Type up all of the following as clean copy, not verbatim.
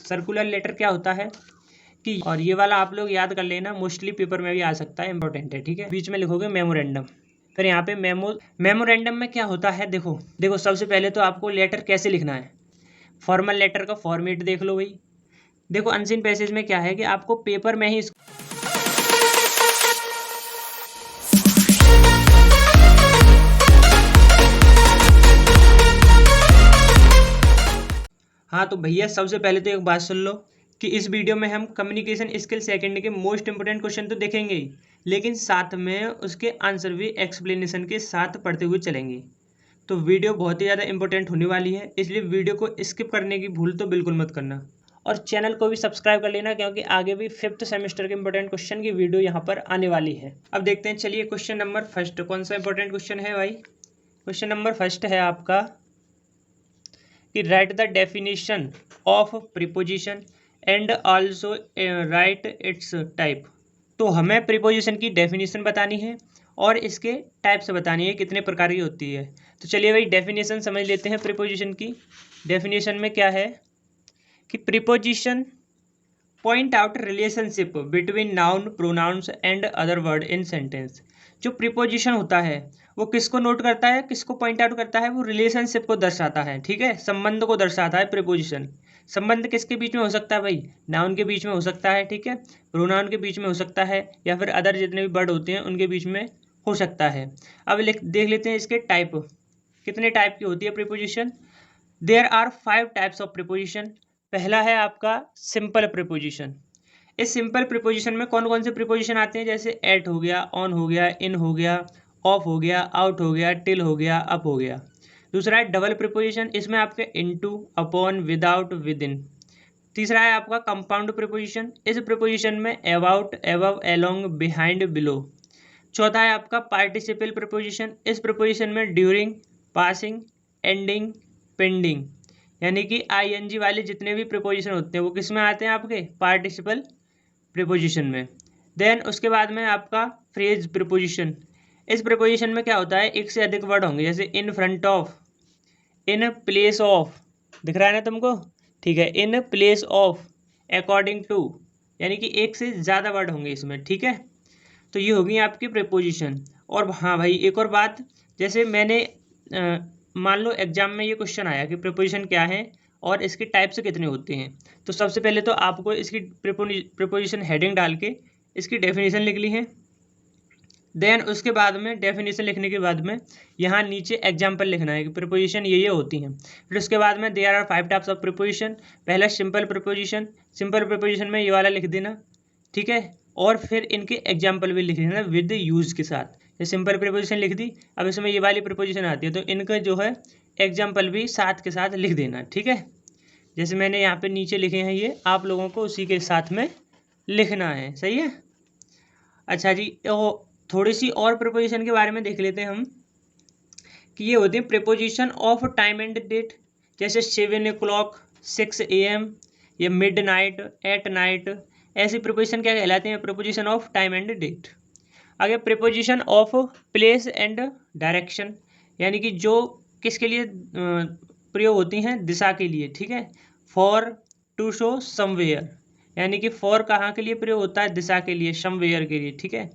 Circular letter क्या होता है कि, और ये वाला आप लोग याद कर लेना, मोस्टली पेपर में भी आ सकता है, इंपॉर्टेंट है, ठीक है। बीच में लिखोगे मेमोरेंडम, फिर यहाँ पे मेमोरेंडम में क्या होता है, देखो सबसे पहले तो आपको लेटर कैसे लिखना है, फॉर्मल लेटर का फॉर्मेट देख लो भाई। देखो अनसीन पैसेज में क्या है कि आपको पेपर में ही हाँ तो भैया सबसे पहले तो एक बात सुन लो कि इस वीडियो में हम कम्युनिकेशन स्किल सेकंड के मोस्ट इंपोर्टेंट क्वेश्चन तो देखेंगे ही, लेकिन साथ में उसके आंसर भी एक्सप्लेनेशन के साथ पढ़ते हुए चलेंगे। तो वीडियो बहुत ही ज़्यादा इंपॉर्टेंट होने वाली है, इसलिए वीडियो को स्किप करने की भूल तो बिल्कुल मत करना, और चैनल को भी सब्सक्राइब कर लेना, क्योंकि आगे भी 5th सेमेस्टर के इंपॉर्टेंट क्वेश्चन की वीडियो यहाँ पर आने वाली है। अब देखते हैं, चलिए क्वेश्चन नंबर फर्स्ट, कौन सा इंपॉर्टेंट क्वेश्चन है भाई। क्वेश्चन नंबर फर्स्ट है आपका कि right the definition of preposition and also right it's type. तो हमें प्रीपोजिशन की डेफिनेशन बतानी है और इसके टाइप्स बतानी है, कितने प्रकार की होती है। तो चलिए भाई डेफिनेशन समझ लेते हैं प्रीपोजिशन की। डेफिनेशन में क्या है कि preposition point out relationship between noun, pronouns and other word in sentence. जो प्रीपोजिशन होता है वो किसको नोट करता है, किसको पॉइंट आउट करता है, वो रिलेशनशिप को दर्शाता है, ठीक है, संबंध को दर्शाता है प्रीपोजिशन। संबंध किसके बीच में हो सकता है भाई, नाउन के बीच में हो सकता है, ठीक है, प्रोनाउन के बीच में हो सकता है, या फिर अदर जितने भी वर्ड होते हैं उनके बीच में हो सकता है। अब देख लेते हैं इसके टाइप, कितने टाइप की होती है preposition. There are 5 types of preposition. पहला है आपका सिंपल प्रीपोजिशन। इस सिंपल प्रीपोजिशन में कौन कौन से प्रीपोजिशन आते हैं, जैसे एट हो गया, ऑन हो गया, इन हो गया, ऑफ हो गया, आउट हो गया, टिल हो गया, अप हो गया। दूसरा है डबल प्रीपोजिशन, इसमें आपके into, upon, without, with in. तीसरा है आपका कंपाउंड प्रीपोजिशन, इस प्रीपोजिशन में about, above, along, behind, below. चौथा है आपका पार्टिसिपल प्रीपोजिशन, इस प्रीपोजिशन में ड्यूरिंग, पासिंग, एंडिंग, पेंडिंग, यानी कि आईएनजी वाले जितने भी प्रीपोजिशन होते हैं वो किस में आते हैं, आपके पार्टिसिपल प्रीपोजिशन में। देन उसके बाद में आपका फ्रेज प्रीपोजिशन, इस प्रीपोजिशन में क्या होता है, एक से अधिक वर्ड होंगे, जैसे in front of, in place of, दिख रहा है ना तुमको, ठीक है, in place of, according to, यानी कि एक से ज़्यादा वर्ड होंगे इसमें, ठीक है। तो ये होगी आपकी प्रीपोजिशन। और हाँ भाई एक और बात, जैसे मैंने मान लो एग्जाम में ये क्वेश्चन आया कि प्रीपोजिशन क्या है और इसके टाइप्स कितने होते हैं, तो सबसे पहले तो आपको इसकी प्रीपोजिशन हेडिंग डाल के इसकी डेफिनेशन लिख ली है। देन उसके बाद में डेफिनेशन लिखने के बाद में यहाँ नीचे एग्जाम्पल लिखना है कि प्रीपोजिशन ये होती हैं। फिर उसके बाद में there are 5 types of preposition. पहला सिंपल प्रीपोजिशन, सिंपल प्रीपोजिशन में ये वाला लिख देना, ठीक है, और फिर इनके एग्जाम्पल भी लिख देना विद यूज के साथ। ये सिंपल प्रीपोजिशन लिख दी, अब इसमें ये वाली प्रीपोजिशन आती है तो इनका जो है एग्जाम्पल भी साथ के साथ लिख देना, ठीक है। जैसे मैंने यहाँ पे नीचे लिखे हैं ये आप लोगों को उसी के साथ में लिखना है, सही है। अच्छा जी, थोड़ी सी और प्रीपोजिशन के बारे में देख लेते हैं हम कि ये होती है preposition of time and date, जैसे 7 o'clock, 6 AM, या मिड नाइट, एट नाइट, ऐसी प्रीपोजिशन क्या कहलाते हैं, preposition of time and date. आगे preposition of place and direction, यानी कि जो किसके लिए प्रयोग होती हैं, दिशा के लिए, ठीक है। फॉर, टू शो, समवेयर, यानी कि फॉर कहाँ के लिए प्रयोग होता है, दिशा के लिए, समवेयर के लिए, ठीक है।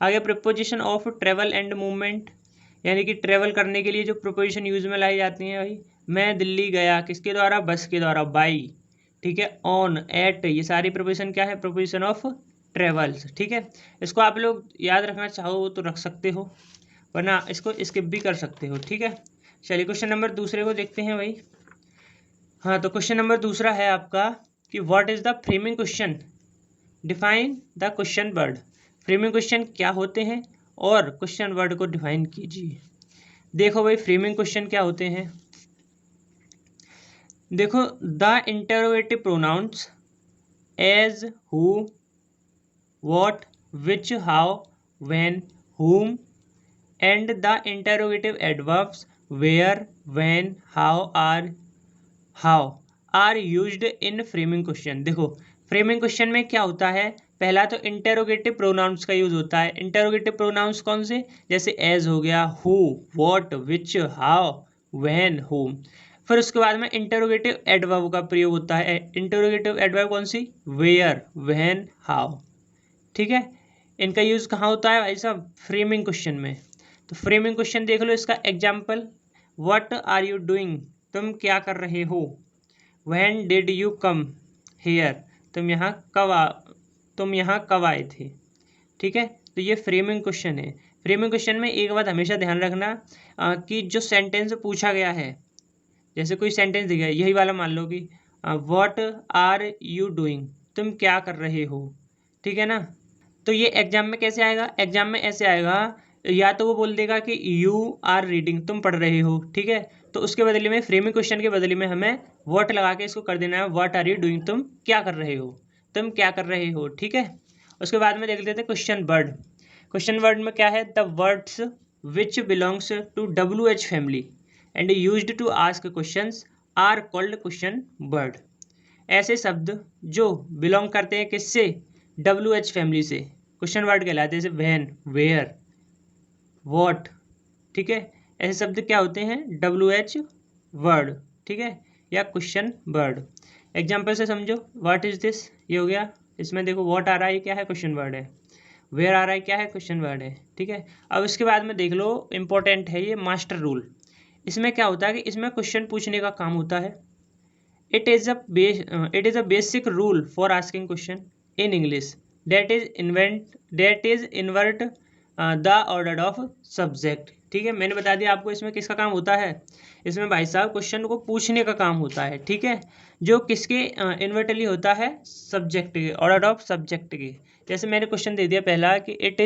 आगे preposition of travel and movement, यानी कि ट्रेवल करने के लिए जो प्रीपोजिशन यूज में लाई जाती हैं भाई, मैं दिल्ली गया, किसके द्वारा, बस के द्वारा, बाई, ठीक है, ऑन, एट, ये सारी प्रीपोजिशन क्या है, प्रीपोजिशन ऑफ ट्रेवल्स, ठीक है। इसको आप लोग याद रखना चाहो तो रख सकते हो, वरना इसको स्किप भी कर सकते हो, ठीक है। चलिए क्वेश्चन नंबर दूसरे को देखते हैं भाई। हाँ तो क्वेश्चन नंबर दूसरा है आपका कि what is the framing question, define the question word. Framing question क्या होते हैं और क्वेश्चन वर्ड को डिफाइन कीजिए। देखो भाई फ्रेमिंग क्वेश्चन क्या होते हैं, देखो the interrogative pronouns as, who, what, which, how, when, whom, and the interrogative adverbs where, when, how are used in framing question। देखो फ्रेमिंग क्वेश्चन में क्या होता है, पहला तो इंटेरोगेटिव प्रोनाउंस का यूज होता है। इंटेरोगेटिव प्रोनाउंस कौन से, जैसे एज हो गया, who, what, which, how, when, whom। फिर उसके बाद में इंटरोगेटिव एडवर्ब का प्रयोग होता है। इंटरोगेटिव एडवर्ब कौन सी? Where, when, how. ठीक है, इनका यूज कहाँ होता है भाई साहब? फ्रेमिंग क्वेश्चन में। तो फ्रेमिंग क्वेश्चन देख लो, इसका example, what are you doing, तुम क्या कर रहे हो। When did you come here, तुम यहाँ कब आए थे। ठीक है, तो ये फ्रेमिंग क्वेश्चन है। फ्रेमिंग क्वेश्चन में एक बात हमेशा ध्यान रखना कि जो सेंटेंस पूछा गया है, जैसे कोई सेंटेंस दिया है, यही वाला मान लो कि व्हाट आर यू डूइंग, तुम क्या कर रहे हो। ठीक है ना, तो ये एग्जाम में कैसे आएगा? एग्जाम में ऐसे आएगा, या तो वो बोल देगा कि यू आर रीडिंग, तुम पढ़ रहे हो। ठीक है, तो उसके बदले में फ्रेमिंग क्वेश्चन के बदले में हमें व्हाट लगा के इसको कर देना है, व्हाट आर यू डूइंग, तुम क्या कर रहे हो, तुम क्या कर रहे हो। ठीक है, उसके बाद में देख लेते हैं क्वेश्चन वर्ड। क्वेश्चन वर्ड में क्या है? The words which belongs to WH family and used to ask questions are called question word. ऐसे शब्द जो बिलोंग करते हैं किससे? WH फैमिली से, क्वेश्चन वर्ड कहलाते हैं, जैसे व्हेन, वेयर, व्हाट। ठीक है, ऐसे शब्द क्या होते हैं? WH word. ठीक है, या क्वेश्चन वर्ड। एग्जाम्पल से समझो, व्हाट इज दिस, ये हो गया। इसमें देखो व्हाट आ रहा है, क्या है? क्वेश्चन वर्ड है। वेयर आ रहा है, क्या है? क्वेश्चन वर्ड है। ठीक है, अब इसके बाद में देख लो, इंपॉर्टेंट है ये मास्टर रूल। इसमें क्या होता है कि इसमें क्वेश्चन पूछने का काम होता है। It is a basic rule for asking question in English that is invert the order of subject. ठीक है, मैंने बता दिया आपको इसमें किसका काम होता है। इसमें भाई साहब क्वेश्चन को पूछने का काम होता है। ठीक है, जो किसके इन्वर्टली होता है? सब्जेक्ट के, ऑर्डर ऑफ सब्जेक्ट के। जैसे मैंने क्वेश्चन दे दिया पहला कि इट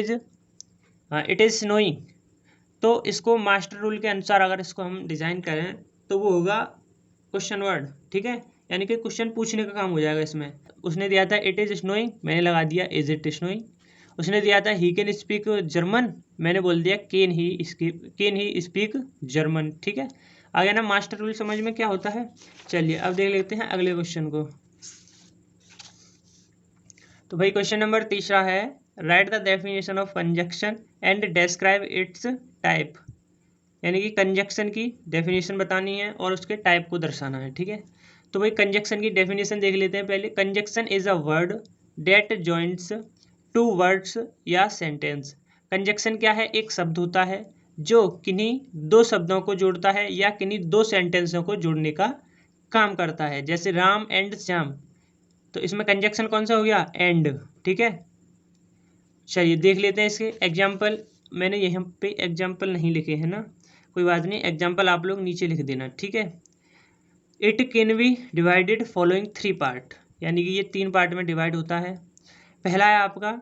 इज स्नोइंग, तो इसको मास्टर रूल के अनुसार अगर इसको हम डिजाइन करें तो वो होगा क्वेश्चन वर्ड। ठीक है, यानी कि क्वेश्चन पूछने का काम हो जाएगा इसमें। उसने दिया था इट इज स्नोइंग, मैंने लगा दिया इज इट स्नोइंग। उसने दिया था ही कैन स्पीक जर्मन, मैंने बोल दिया कैन ही स्पीक जर्मन। ठीक है, आ गया ना मास्टर रूल समझ में क्या होता है। चलिए अब देख लेते हैं अगले क्वेश्चन को। तो भाई क्वेश्चन नंबर तीसरा है, right the definition of conjunction and describe it's type. यानी कि कंजक्शन की डेफिनेशन बतानी है और उसके टाइप को दर्शाना है। ठीक है, तो भाई कंजक्शन की डेफिनेशन देख लेते हैं पहले। Conjunction is a word that joints two words या सेंटेंस। कंजक्शन क्या है? एक शब्द होता है जो किन्हीं दो शब्दों को जोड़ता है या किन्हीं दो सेंटेंसों को जोड़ने का काम करता है। जैसे राम एंड श्याम, तो इसमें कंजक्शन कौन सा हो गया? एंड। ठीक है, चलिए देख लेते हैं इसके एग्जाम्पल। मैंने यहाँ पे एग्जाम्पल नहीं लिखे हैं ना, कोई बात नहीं, एग्जाम्पल आप लोग नीचे लिख देना। ठीक है, it can be divided following 3 part, यानी कि ये 3 पार्ट में डिवाइड होता है। पहला है आपका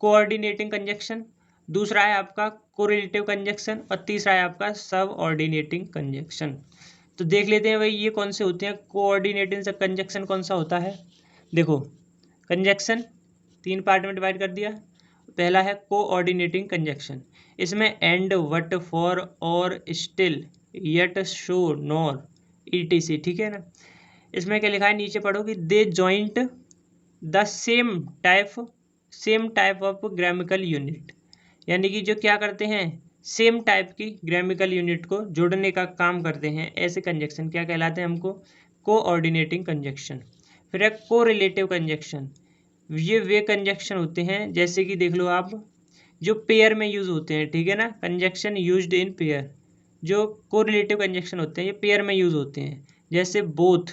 कोऑर्डिनेटिंग कंजक्शन, दूसरा है आपका कोरिलेटिव कंजक्शन और तीसरा है आपका सब ऑर्डिनेटिंग कंजक्शन। तो देख लेते हैं भाई ये कौन से होते हैं। कोऑर्डिनेटिंग कंजक्शन कौन सा होता है? देखो, कंजक्शन 3 पार्ट में डिवाइड कर दिया। पहला है कोऑर्डिनेटिंग कंजक्शन, इसमें एंड, वट, फॉर, और, still, yet, show, nor, etc. ठीक है ना, इसमें क्या लिखा है नीचे पढ़ो कि they joint the same type of grammatical unit, यानी कि जो क्या करते हैं, सेम टाइप की ग्रामेटिकल यूनिट को जोड़ने का काम करते हैं। ऐसे कंजक्शन क्या कहलाते हैं? हमको कोऑर्डिनेटिंग कंजक्शन। फिर है कोरिलेटिव कंजक्शन, ये वे कंजक्शन होते हैं जैसे कि देख लो आप, जो पेयर में यूज होते हैं। ठीक है ना, कंजक्शन यूज्ड इन पेयर। जो कोरिलेटिव कंजक्शन होते हैं ये पेयर में यूज होते हैं, जैसे बोथ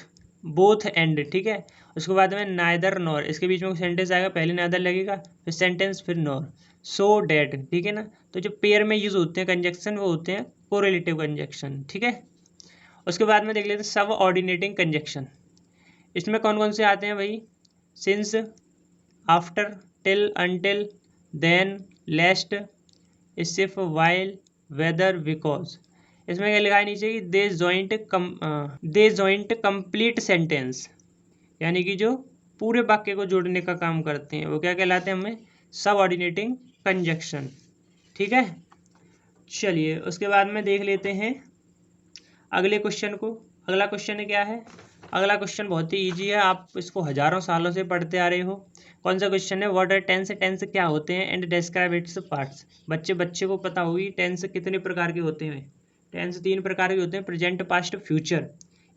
एंड। ठीक है, उसके बाद में नाइदर नॉर, इसके बीच में सेंटेंस आएगा, पहले नाइदर लगेगा फिर सेंटेंस फिर नॉर, सो डैट। ठीक है ना, तो जो पेयर में यूज होते हैं कंजक्शन वो होते हैं कोरिलेटिव कंजक्शन। ठीक है, उसके बाद में देख लेते हैं सब ऑर्डिनेटिंग कंजक्शन। इसमें कौन कौन से आते हैं भाई? Since, after, till, until, then, lest, सिर्फ, वाइल, वेदर, बिकॉज। इसमें क्या लिखा है नीचे कि दे जॉइंट कंप्लीट सेंटेंस, यानी कि जो पूरे वाक्य को जोड़ने का काम करते हैं वो क्या कहलाते हैं? हमें सब ऑर्डिनेटिंग कंजक्शन। ठीक है, चलिए उसके बाद में देख लेते हैं अगले क्वेश्चन को। अगला क्वेश्चन क्या है? अगला क्वेश्चन बहुत ही ईजी है, आप इसको हजारों सालों से पढ़ते आ रहे हो। कौन सा क्वेश्चन है? व्हाट आर टेंस, टेंस क्या होते हैं, एंड डिस्क्राइब इट्स पार्ट्स। बच्चे को पता होगी टेंस कितने प्रकार के होते हैं। टेंस 3 प्रकार के होते हैं, प्रेजेंट, पास्ट, फ्यूचर।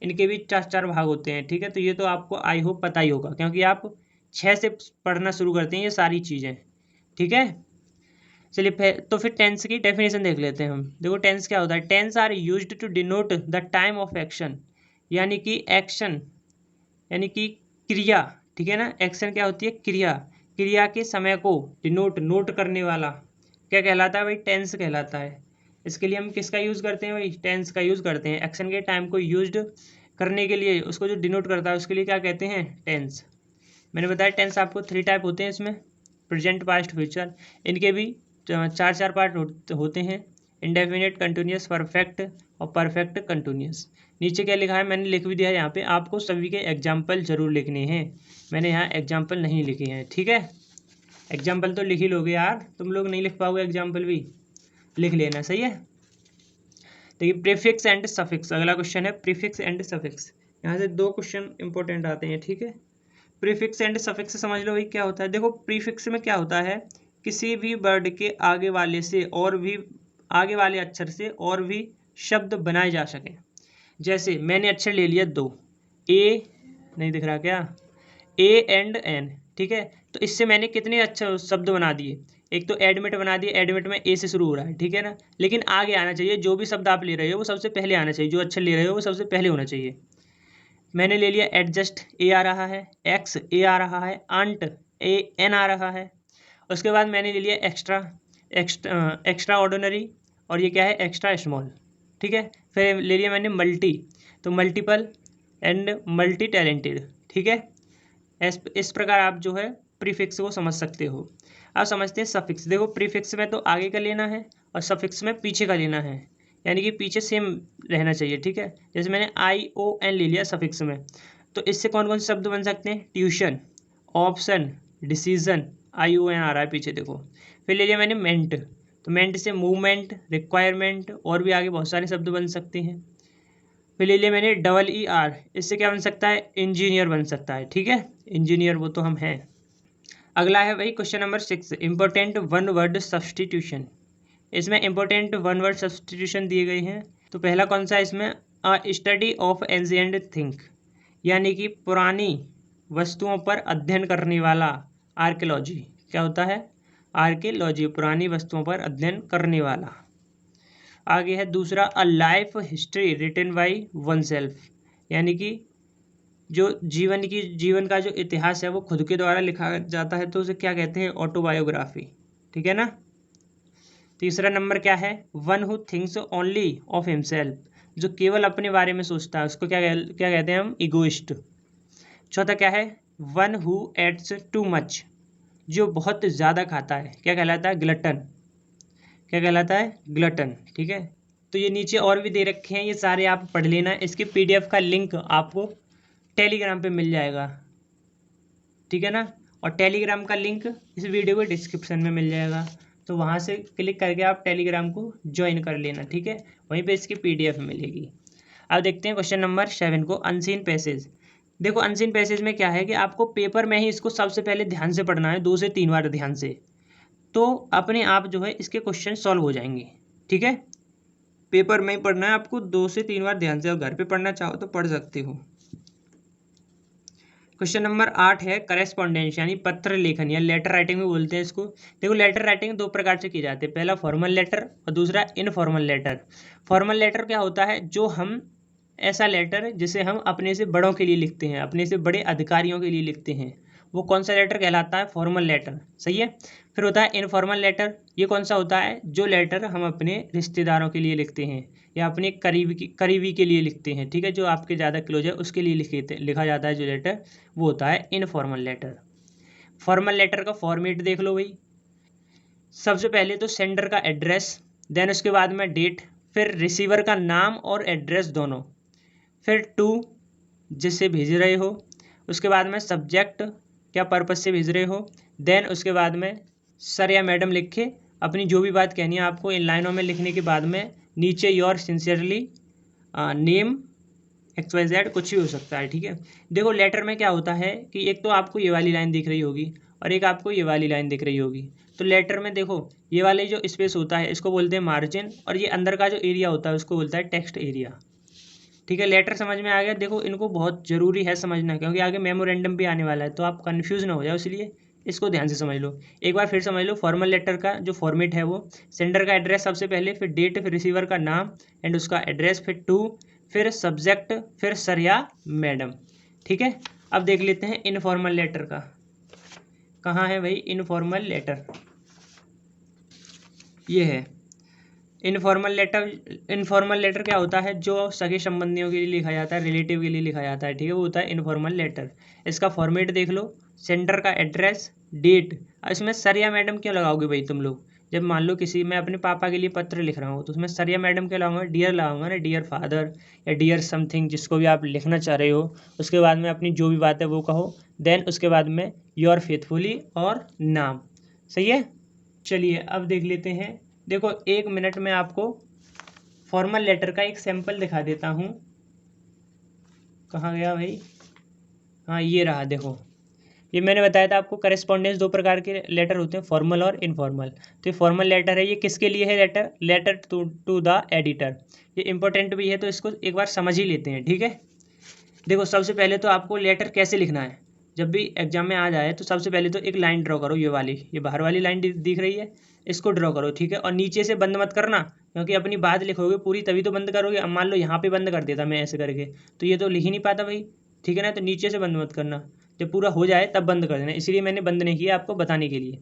इनके भी 4 भाग होते हैं, ठीक है। तो ये तो आपको आई होप पता ही होगा, क्योंकि आप 6 से पढ़ना शुरू करते हैं ये सारी चीज़ें, ठीक है। चलिए तो फिर टेंस की डेफिनेशन देख लेते हैं हम। देखो टेंस क्या होता है। Tense are used to denote the time of action, यानी कि एक्शन यानी कि क्रिया, ठीक है ना। एक्शन क्या होती है, क्रिया। क्रिया के समय को डिनोट नोट करने वाला क्या कहलाता है भाई, टेंस कहलाता है। इसके लिए हम किसका यूज़ करते हैं भाई, टेंस का यूज़ करते हैं। एक्शन के टाइम को यूज्ड करने के लिए उसको जो डिनोट करता है उसके लिए क्या कहते हैं, टेंस। मैंने बताया टेंस आपको 3 टाइप होते हैं इसमें, प्रेजेंट, पास्ट, फ्यूचर। इनके भी 4 पार्ट होते हैं, इंडेफिनिट, कंटिन्यूस, परफेक्ट और परफेक्ट कंटिन्यूस। नीचे क्या लिखा है मैंने लिख भी दिया है यहाँ पे, आपको सभी के एग्जाम्पल जरूर लिखने हैं। मैंने यहाँ एग्जाम्पल नहीं लिखे हैं, ठीक है। एग्जाम्पल तो लिख ही लोगे यार, तुम लोग नहीं लिख पाओगे एग्जाम्पल भी लिख लेना, सही है। देखिए प्रीफिक्स एंड सफिक्स, अगला क्वेश्चन है प्रीफिक्स एंड सफिक्स। यहाँ से 2 क्वेश्चन इंपॉर्टेंट आते हैं, ठीक है। प्रीफिक्स एंड सफिक्स समझ लो भाई क्या होता है। देखो प्रीफिक्स में क्या होता है, किसी भी वर्ड के आगे वाले से और भी आगे वाले अक्षर से और भी शब्द बनाए जा सकें। जैसे मैंने अक्षर ले लिया 2, ए, नहीं दिख रहा क्या, ए एंड एन, ठीक है। तो इससे मैंने कितने अच्छे शब्द बना दिए। एक तो एडमिट बना दिए, एडमिट में ए से शुरू हो रहा है, ठीक है ना। लेकिन आगे आना चाहिए, जो भी शब्द आप ले रहे हो वो सबसे पहले आना चाहिए, जो अक्षर ले रहे हो वो सबसे पहले होना चाहिए। मैंने ले लिया एडजस्ट, ए आ रहा है, एक्स ए आ रहा है, आंट ए एन आ रहा है। उसके बाद मैंने ले लिया एक्स्ट्रा ऑर्डिनरी, और ये क्या है, एक्स्ट्रा स्मॉल, ठीक है। फिर ले लिया मैंने मल्टी, तो मल्टीपल एंड मल्टी टैलेंटेड, ठीक है। इस प्रकार आप जो है प्रीफिक्स को समझ सकते हो। आप समझते हैं सफिक्स। देखो प्रीफिक्स में तो आगे का लेना है और सफिक्स में पीछे का लेना है, यानी कि पीछे सेम रहना चाहिए, ठीक है। जैसे मैंने ION ले लिया सफिक्स में, तो इससे कौन कौन से शब्द बन सकते हैं, ट्यूशन, ऑप्शन, डिसीजन, ION आ रहा है पीछे देखो। फिर ले लिया मैंने मेंट, तो मेंट से मूवमेंट, रिक्वायरमेंट और भी आगे बहुत सारे शब्द बन सकते हैं। फिर ले लिया मैंने ER, इससे क्या बन सकता है, इंजीनियर बन सकता है, ठीक है। इंजीनियर वो तो हम हैं। अगला है भाई question number 6, important one word substitution. इसमें इंपॉर्टेंट वन वर्ड सब्सटीट्यूशन दिए गए हैं। तो पहला कौन सा है इसमें, स्टडी ऑफ एंशिएंट थिंग, यानी कि पुरानी वस्तुओं पर अध्ययन करने वाला। आर्कियोलॉजी क्या होता है, आर्कियोलॉजी पुरानी वस्तुओं पर अध्ययन करने वाला। आगे है दूसरा, a life history written by oneself, यानी कि जो जीवन का जो इतिहास है वो खुद के द्वारा लिखा जाता है, तो उसे क्या कहते हैं, ऑटोबायोग्राफी, ठीक है ना। तीसरा नंबर क्या है, one who thinks only of himself, जो केवल अपने बारे में सोचता है उसको क्या कहते हैं हम, इगोइस्ट। चौथा क्या है, वन हु एट्स टू मच, जो बहुत ज़्यादा खाता है, क्या कहलाता है, ग्लटन, क्या कहलाता है, ग्लटन, ठीक है। तो ये नीचे और भी दे रखे हैं, ये सारे आप पढ़ लेना। इसकी PDF का लिंक आपको टेलीग्राम पे मिल जाएगा, ठीक है ना। और टेलीग्राम का लिंक इस वीडियो के डिस्क्रिप्शन में मिल जाएगा, तो वहाँ से क्लिक करके आप टेलीग्राम को ज्वाइन कर लेना, ठीक है। वहीं पे इसकी PDF मिलेगी। अब देखते हैं क्वेश्चन नंबर 7 को, अनसीन पैसेज। देखो अनसीन पैसेज में क्या है कि आपको पेपर में ही इसको सबसे पहले ध्यान से पढ़ना है, 2 से 3 बार ध्यान से, तो अपने आप जो है इसके क्वेश्चन सॉल्व हो जाएंगे, ठीक है। पेपर में ही पढ़ना है आपको 2 से 3 बार ध्यान से, और घर पे पढ़ना चाहो तो पढ़ सकते हो। क्वेश्चन नंबर 8 है करेस्पॉन्डेंस, यानी पत्र लेखन या लेटर राइटिंग में बोलते हैं इसको। देखो लेटर राइटिंग 2 प्रकार से की जाती है, पहला फॉर्मल लेटर और दूसरा इनफॉर्मल लेटर। फॉर्मल लेटर क्या होता है, जो हम ऐसा लेटर जिसे हम अपने से बड़ों के लिए लिखते हैं, अपने से बड़े अधिकारियों के लिए लिखते हैं, वो कौन सा लेटर कहलाता है, फॉर्मल लेटर, सही है। फिर होता है इनफॉर्मल लेटर, ये कौन सा होता है, जो लेटर हम अपने रिश्तेदारों के लिए लिखते हैं या अपने करीबी के लिए लिखते हैं, ठीक है। जो आपके ज़्यादा क्लोज है उसके लिए लिखा जाता है जो लेटर, वो होता है इनफॉर्मल लेटर। फॉर्मल लेटर का फॉर्मेट देख लो भाई। सबसे पहले तो सेंडर का एड्रेस, देन उसके बाद में डेट, फिर रिसीवर का नाम और एड्रेस दोनों, फिर टू जिससे भेज रहे हो, उसके बाद में सब्जेक्ट क्या पर्पज़ से भेज रहे हो, देन उसके बाद में सर या मैडम लिख के अपनी जो भी बात कहनी है आपको इन लाइनों में लिखने के बाद में नीचे योर सिंसियरली नेम XYZ कुछ भी हो सकता है, ठीक है। देखो लेटर में क्या होता है कि एक तो आपको ये वाली लाइन दिख रही होगी और एक आपको ये वाली लाइन दिख रही होगी। तो लेटर में देखो ये वाले जो स्पेस होता है इसको बोलते हैं मार्जिन, और ये अंदर का जो एरिया होता है उसको बोलता है टेक्स्ट एरिया, ठीक है, लेटर समझ में आ गया। देखो इनको बहुत ज़रूरी है समझना, क्योंकि आगे मेमोरेंडम भी आने वाला है, तो आप कन्फ्यूज़ ना हो जाओ, इसलिए इसको ध्यान से समझ लो। एक बार फिर समझ लो, फॉर्मल लेटर का जो फॉर्मेट है वो सेंडर का एड्रेस सबसे पहले, फिर डेट, फिर रिसीवर का नाम एंड उसका एड्रेस, फिर टू, फिर सब्जेक्ट, फिर सर या मैडम। ठीक है, अब देख लेते हैं इनफॉर्मल लेटर का। कहाँ है भाई इनफॉर्मल लेटर? ये है इनफॉर्मल लेटर। इनफॉर्मल लेटर क्या होता है? जो सगे संबंधियों के लिए लिखा जाता है, रिलेटिव के लिए लिखा जाता है, ठीक है, वो होता है इनफॉर्मल लेटर। इसका फॉर्मेट देख लो, सेंडर का एड्रेस, डेट। इसमें सर या मैडम क्यों लगाओगे भाई तुम लोग? जब मान लो किसी मैं अपने पापा के लिए पत्र लिख रहा हूँ, तो उसमें सर या मैडम क्या लगाऊंगा? डियर लगाऊंगा ना, डियर फादर या डियर समथिंग, जिसको भी आप लिखना चाह रहे हो। उसके बाद में अपनी जो भी बात है वो कहो, देन उसके बाद में योर फेथफुली और नाम। सही है। चलिए अब देख लेते हैं। देखो 1 मिनट में आपको फॉर्मल लेटर का एक सैंपल दिखा देता हूँ। कहाँ गया भाई? हाँ ये रहा। देखो ये मैंने बताया था आपको, करेस्पॉन्डेंस 2 प्रकार के लेटर होते हैं, फॉर्मल और इनफॉर्मल। तो ये फॉर्मल लेटर है, ये किसके लिए है? Letter letter to the editor. ये इंपॉर्टेंट भी है, तो इसको एक बार समझ ही लेते हैं। ठीक है, देखो सबसे पहले तो आपको लेटर कैसे लिखना है। जब भी एग्जाम में आ जाए तो सबसे पहले तो एक लाइन ड्रॉ करो, ये वाली, ये बाहर वाली लाइन दिख रही है, इसको ड्रॉ करो। ठीक है, और नीचे से बंद मत करना, क्योंकि अपनी बात लिखोगे पूरी तभी तो बंद करोगे। अब मान लो यहाँ पे बंद कर देता मैं ऐसे करके, तो ये तो लिख ही नहीं पाता भाई। ठीक है ना, तो नीचे से बंद मत करना, जब पूरा हो जाए तब बंद कर देना, इसलिए मैंने बंद नहीं किया, आपको बताने के लिए।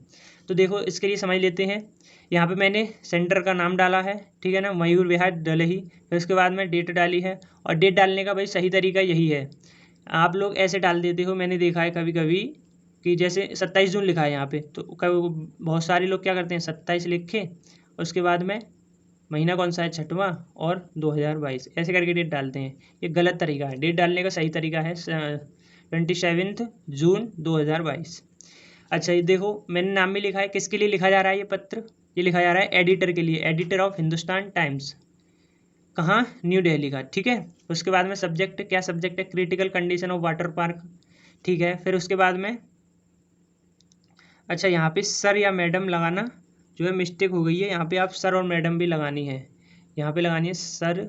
तो देखो इसके लिए समझ लेते हैं। यहाँ पे मैंने सेंटर का नाम डाला है, ठीक है ना, मयूर विहार डलही। फिर उसके बाद में डेट डाली है, और डेट डालने का भाई सही तरीका यही है। आप लोग ऐसे डाल देते हो, मैंने देखा है कभी कभी कि जैसे 27 जून लिखा है यहाँ पे, तो बहुत सारे लोग क्या करते हैं 27 लिखे, उसके बाद में महीना कौन सा है, छठवां, और 2022 ऐसे करके डेट डालते हैं। ये गलत तरीका है, डेट डालने का सही तरीका है 27 जून 2022। अच्छा ये देखो मैंने नाम भी लिखा है, किसके लिए लिखा जा रहा है ये पत्र? ये लिखा जा रहा है एडिटर के लिए, एडिटर ऑफ हिंदुस्तान टाइम्स। कहाँ? न्यू दिल्ली का। ठीक है, उसके बाद में सब्जेक्ट, क्या सब्जेक्ट है? Critical condition of water park. ठीक है, फिर उसके बाद में अच्छा यहाँ पे सर या मैडम लगाना जो है मिस्टेक हो गई है, यहाँ पे आप सर और मैडम भी लगानी है, यहाँ पे लगानी है सर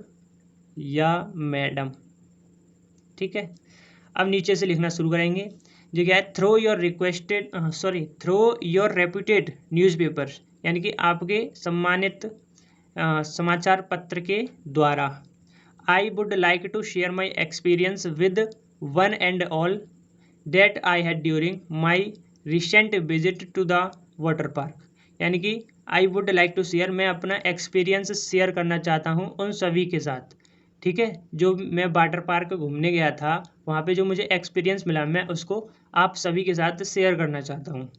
या मैडम। ठीक है, अब नीचे से लिखना शुरू करेंगे। जो क्या है? Through your requested through your reputed newspapers, यानी कि आपके सम्मानित समाचार पत्र के द्वारा। I would like to share my experience with one and all that I had during my recent visit to the water park. यानी कि I would like to share, मैं अपना एक्सपीरियंस शेयर करना चाहता हूँ उन सभी के साथ। ठीक है, जो मैं वाटर पार्क घूमने गया था, वहाँ पे जो मुझे एक्सपीरियंस मिला, मैं उसको आप सभी के साथ शेयर करना चाहता हूँ।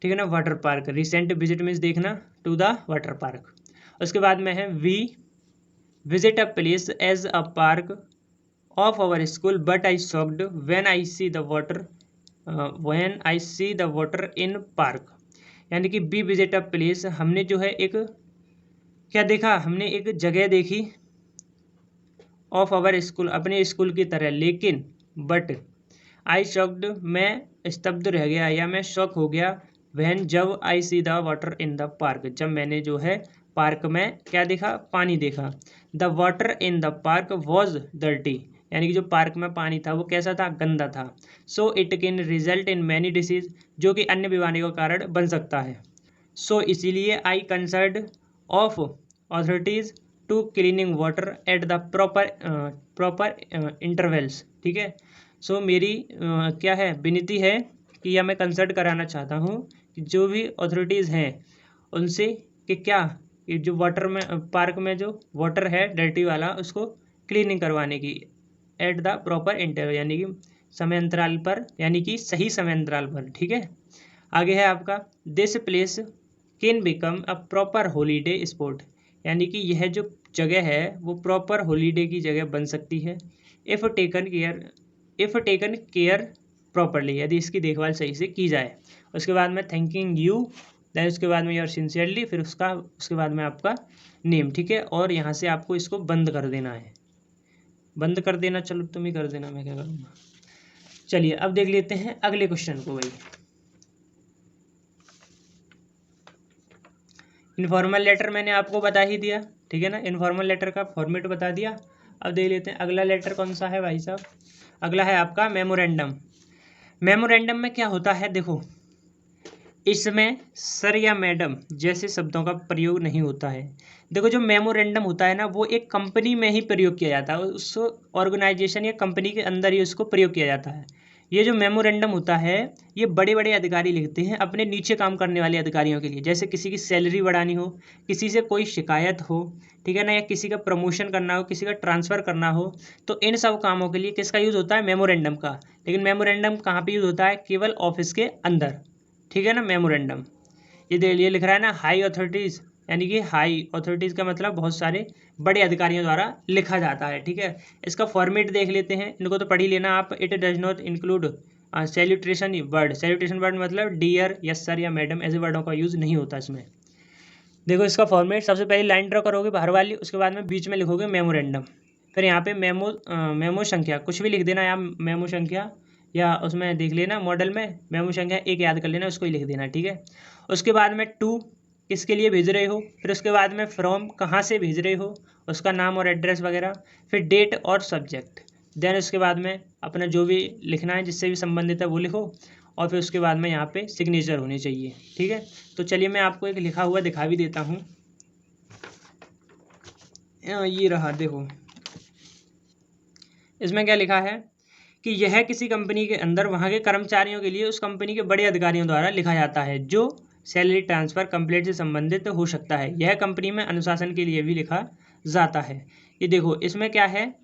ठीक है ना, water park recent visit means देखना टू द वाटर पार्क। उसके बाद में है we visit a place as a park of our school, but I shocked when I see the water in park। यानी कि बी विजिट अ प्लेस, हमने जो है एक क्या देखा, हमने एक जगह देखी, ऑफ आवर स्कूल, अपने स्कूल की तरह, लेकिन बट आई शॉक्ड, मैं स्तब्ध रह गया या मैं शॉक हो गया, वहन जब I see the water in the park, जब मैंने जो है पार्क में क्या देखा? पानी देखा। The water in the park was dirty, यानी कि जो पार्क में पानी था वो कैसा था? गंदा था। So it can result in many disease, जो कि अन्य बीमारियों का कारण बन सकता है। सो इसीलिए I concern of authorities to cleaning water at the proper intervals. ठीक है, सो मेरी क्या है विनती है कि या मैं कंसल्ट कराना चाहता हूँ कि जो भी अथॉरिटीज़ हैं उनसे कि क्या ये जो वाटर में पार्क में जो वाटर है डर्टी वाला, उसको क्लीनिंग करवाने की एट द प्रॉपर इंटरवल, यानी कि समय अंतराल पर, यानी कि सही समय अंतराल पर। ठीक है, आगे है आपका this place can become a proper holiday spot, यानी कि यह जो जगह है वो प्रॉपर हॉलीडे की जगह बन सकती है इफ़ टेकन केयर प्रॉपरली, यदि इसकी देखभाल सही से की जाए। उसके बाद में थैंकिंग यू, दैन उसके बाद में योर सिंसियरली, फिर उसके बाद में आपका नेम। ठीक है, और यहाँ से आपको इसको बंद कर देना है, बंद कर देना, चलो तुम ही कर देना, मैं क्या करूँगा। चलिए अब देख लेते हैं अगले क्वेश्चन को भाई। इनफॉर्मल लेटर मैंने आपको बता ही दिया, ठीक है ना, इनफॉर्मल लेटर का फॉर्मेट बता दिया। अब देख लेते हैं अगला लेटर कौन सा है भाई साहब। अगला है आपका मेमोरेंडम। मेमोरेंडम में क्या होता है, देखो इसमें सर या मैडम जैसे शब्दों का प्रयोग नहीं होता है। देखो जो मेमोरेंडम होता है ना, वो एक कंपनी में ही प्रयोग किया जाता है, उस ऑर्गेनाइजेशन या कंपनी के अंदर ही उसको प्रयोग किया जाता है। ये जो मेमोरेंडम होता है, ये बड़े बड़े अधिकारी लिखते हैं अपने नीचे काम करने वाले अधिकारियों के लिए, जैसे किसी की सैलरी बढ़ानी हो, किसी से कोई शिकायत हो, ठीक है ना, या किसी का प्रमोशन करना हो, किसी का ट्रांसफ़र करना हो, तो इन सब कामों के लिए किसका यूज़ होता है, मेमोरेंडम का। लेकिन मेमोरेंडम कहाँ पे यूज़ होता है, केवल ऑफिस के अंदर, ठीक है ना। मेमोरेंडम ये लिख रहा है ना, हाई अथॉरिटीज़, यानी कि हाई अथॉरिटीज़ का मतलब बहुत सारे बड़े अधिकारियों द्वारा लिखा जाता है, ठीक है। इसका फॉर्मेट देख लेते हैं, इनको तो पढ़ ही लेना आप। It does not include salutation word. Salutation word मतलब डियर, यस सर या मैडम, ऐसे वर्डों का यूज़ नहीं होता इसमें। देखो इसका फॉर्मेट, सबसे पहले लाइन ड्रॉ करोगे बाहर वाली, उसके बाद में बीच में लिखोगे मेमोरेंडम, फिर यहाँ पे मेमो संख्या कुछ भी लिख देना, या मेमो संख्या, या उसमें देख लेना मॉडल में मेमो संख्या 1 याद कर लेना, उसको ही लिख देना, ठीक है। उसके बाद में टू किसके लिए भेज रहे हो, फिर उसके बाद में फ्रॉम कहाँ से भेज रहे हो, उसका नाम और एड्रेस वगैरह, फिर डेट और सब्जेक्ट, देन उसके बाद में अपना जो भी लिखना है जिससे भी संबंधित है वो लिखो, और फिर उसके बाद में यहाँ पे सिग्नेचर होनी चाहिए, ठीक है। तो चलिए मैं आपको एक लिखा हुआ दिखा भी देता हूँ, ये रहा देखो। इसमें क्या लिखा है कि यह किसी कंपनी के अंदर वहाँ के कर्मचारियों के लिए उस कंपनी के बड़े अधिकारियों द्वारा लिखा जाता है, जो सैलरी ट्रांसफ़र कंप्लेंट से संबंधित हो सकता है। यह कंपनी में अनुशासन के लिए भी लिखा जाता है। ये देखो इसमें क्या है,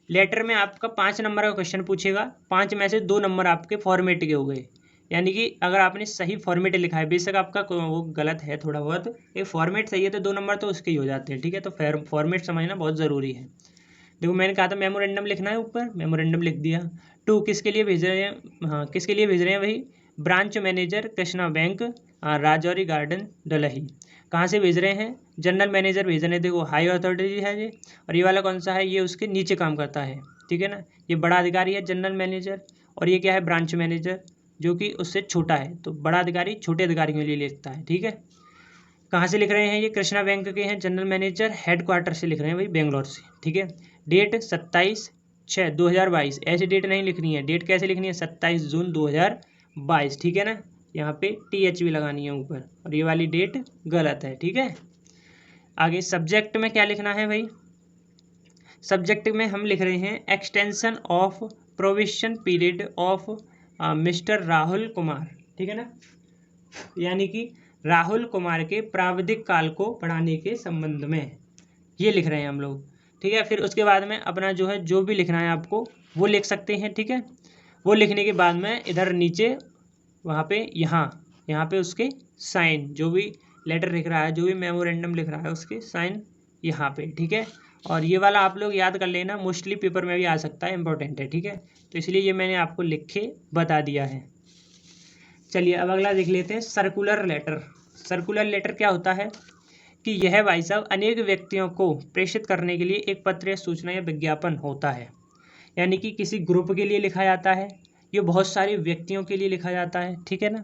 लेटर में आपका 5 नंबर का क्वेश्चन पूछेगा, 5 में से 2 नंबर आपके फॉर्मेट के हो गए, यानी कि अगर आपने सही फॉर्मेट लिखा है, बेशक आपका वो गलत है थोड़ा बहुत, ये फॉर्मेट सही है तो 2 नंबर तो उसके ही हो जाते हैं, ठीक है। तो फॉर्मेट समझना बहुत ज़रूरी है। देखो मैंने कहा था मेमोरेंडम लिखना है, ऊपर मेमोरेंडम लिख दिया। टू किसके लिए भेज रहे हैं, हाँ किसके लिए भेज रहे हैं, वही branch manager Krishna bank, Rajouri Garden Delhi. कहाँ से भेज रहे हैं, जनरल मैनेजर भेज रहे हैं, देखो हाई अथॉरिटी है ये, और ये वाला कौन सा है, ये उसके नीचे काम करता है, ठीक है ना। ये बड़ा अधिकारी है जनरल मैनेजर, और ये क्या है ब्रांच मैनेजर, जो कि उससे छोटा है। तो बड़ा अधिकारी छोटे अधिकारियों के लिए लिखता है, ठीक है। कहाँ से लिख रहे हैं, ये कृष्णा बैंक के हैं जनरल मैनेजर, हेड क्वार्टर से लिख रहे हैं भाई, बेंगलोर से, ठीक है। डेट 27/6/2022, ऐसी डेट नहीं लिखनी है, डेट कैसे लिखनी है, 27 जून 2022, ठीक है ना। यहाँ पे TH भी लगानी है ऊपर, और ये वाली डेट गलत है, ठीक है। आगे सब्जेक्ट में क्या लिखना है भाई, सब्जेक्ट में हम लिख रहे हैं extension of provision period of mister Rahul Kumar, ठीक है ना, यानी कि राहुल कुमार के प्राविधिक काल को बढ़ाने के संबंध में ये लिख रहे हैं हम लोग, ठीक है। फिर उसके बाद में अपना जो है जो भी लिखना है आपको वो लिख सकते हैं, ठीक है। वो लिखने के बाद में इधर नीचे वहाँ पे यहाँ पे उसके साइन, जो भी लेटर लिख रहा है, जो भी मेमोरेंडम लिख रहा है उसके साइन यहाँ पे, ठीक है। और ये वाला आप लोग याद कर लेना, मोस्टली पेपर में भी आ सकता है, इंपॉर्टेंट है, ठीक है। तो इसलिए ये मैंने आपको लिख के बता दिया है। चलिए अब अगला देख लेते हैं, सर्कुलर लेटर। सर्कुलर लेटर क्या होता है कि यह भाई साहब अनेक व्यक्तियों को प्रेषित करने के लिए एक पत्र या सूचना या विज्ञापन होता है, यानी कि किसी ग्रुप के लिए लिखा जाता है, ये बहुत सारे व्यक्तियों के लिए लिखा जाता है, ठीक है ना।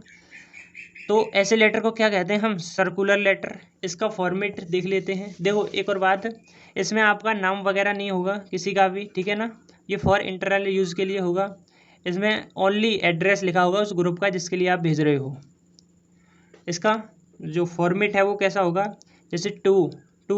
तो ऐसे लेटर को क्या कहते हैं हम, सर्कुलर लेटर। इसका फॉर्मेट देख लेते हैं। देखो एक और बात, इसमें आपका नाम वगैरह नहीं होगा किसी का भी, ठीक है ना, ये फॉर इंटरनल यूज़ के लिए होगा। इसमें ओनली एड्रेस लिखा होगा उस ग्रुप का जिसके लिए आप भेज रहे हो। इसका जो फॉर्मेट है वो कैसा होगा, जैसे टू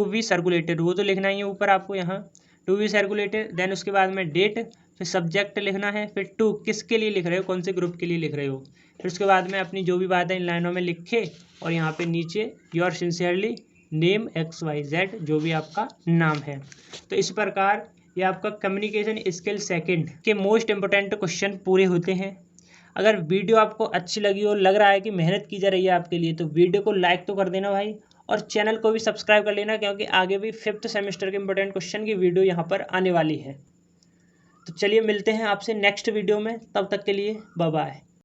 बी सर्कुलेटेड, वो तो लिखना ही है ऊपर आपको यहाँ, टू बी सर्कुलेटेड, देन उसके बाद में डेट, फिर सब्जेक्ट लिखना है, फिर टू किसके लिए लिख रहे हो, कौन से ग्रुप के लिए लिख रहे हो, फिर उसके बाद में अपनी जो भी बात है इन लाइनों में लिखे, और यहाँ पे नीचे योर सिंसियरली नेम XYZ, जो भी आपका नाम है। तो इस प्रकार ये आपका कम्युनिकेशन स्किल सेकंड के मोस्ट इंपोर्टेंट क्वेश्चन पूरे होते हैं। अगर वीडियो आपको अच्छी लगी और लग रहा है कि मेहनत की जा रही है आपके लिए, तो वीडियो को लाइक तो कर देना भाई, और चैनल को भी सब्सक्राइब कर लेना, क्योंकि आगे भी 5th सेमेस्टर के इंपॉर्टेंट क्वेश्चन की वीडियो यहाँ पर आने वाली है। तो चलिए मिलते हैं आपसे नेक्स्ट वीडियो में, तब तक के लिए बाय बाय।